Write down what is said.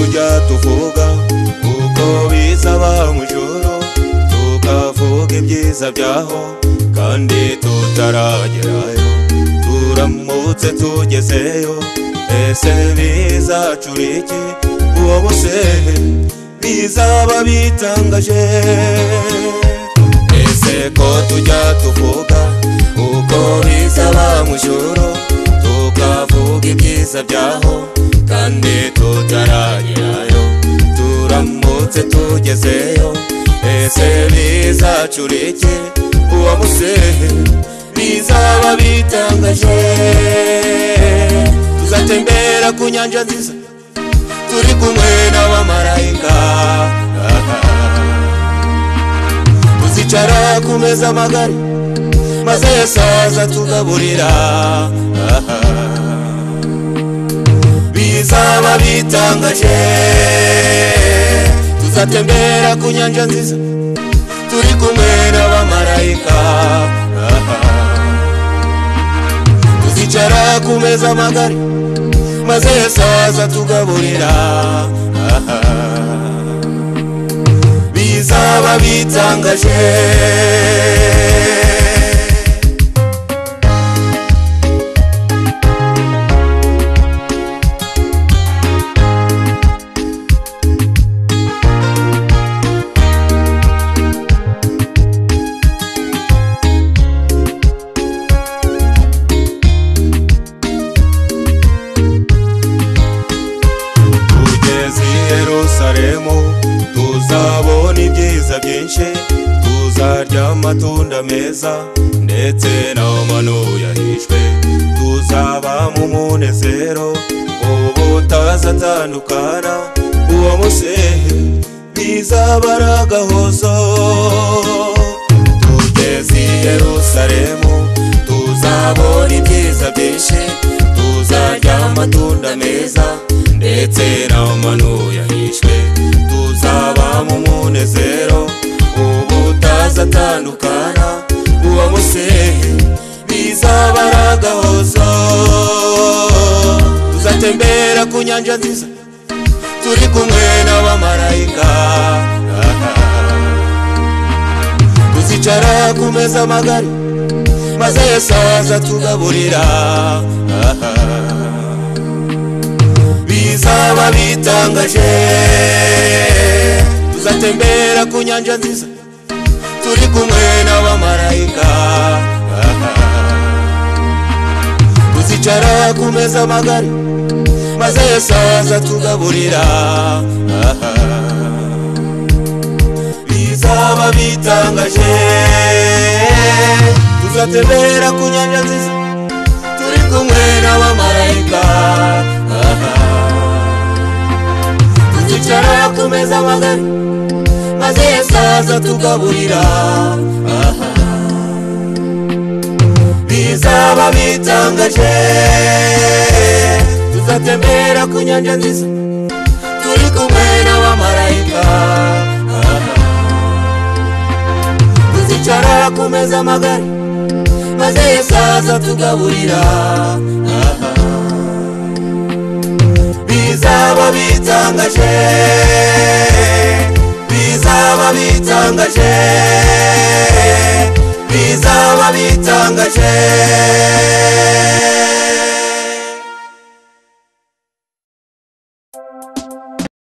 tujya tuvuga uko bizaba mu joro, tukavuga ibyiza byaho kandi tutaragerayo. Turamutse tugezeyo ese bizacura iki? Uwo bose bizaba bitangaje. Ese ko tujya tuvuga uko bizaba mu joro, tukavuga ibyiza byaho kandi tutaragerayo. Turamutse tugezeyo ese bizacura iki? Uwo bose bizaba bitangaje. Tuzatembera ku nyanja nziza turi kumwe n'abamarayika, tuzicara ku meza magari maze Yesu azatugaburira. Bizaba bitangaje. Tuzatembera ku nyanja nziza turi kumwe n'abamarayika, tuzicara ku meza magari maze Yesu azatugaburira. Bizaba bitangaje. Tuzabona ibyiza byinshi, tuzarya amatunda meza ndetse n'amano yahishwe. Tuzaba mu munezero ubutazatandukana. Uwo munsi bizaba ari agahozo. Tugeze i Yerusalemu tuzabona ibyiza byinshi, tuzarya amatunda meza ndetse n'amano yahishwe. Tuzaba mu munezero ubutazatandukana. Uwo munsi bizaba ari agahozo. Tuzatembera ku nyanja nziza turi kumwe n'abamarayika, tuzicara ku meza magari maze Yesu azatugaburira. Bizaba bitangaje. Tuzatembera ku nyanja nziza turi kumwe n'abamarayika, tuzicara ku meza magari maze Yesu azatugaburira. Bizaba bitangaje. Tuzatembera ku nyanja nziza turi kumwe n'abamarayika, tuzicara ku meza magari maze Yesu azatugaburira. Bizaba bitangaje. Tuzatembera ku nyanja nziza turi kumwe n'abamarayika, tuzicara ku meza magari maze Yesu azatugaburira. Bizaba bitangaje. Bizaba bitangaje. Bizaba bitangaje.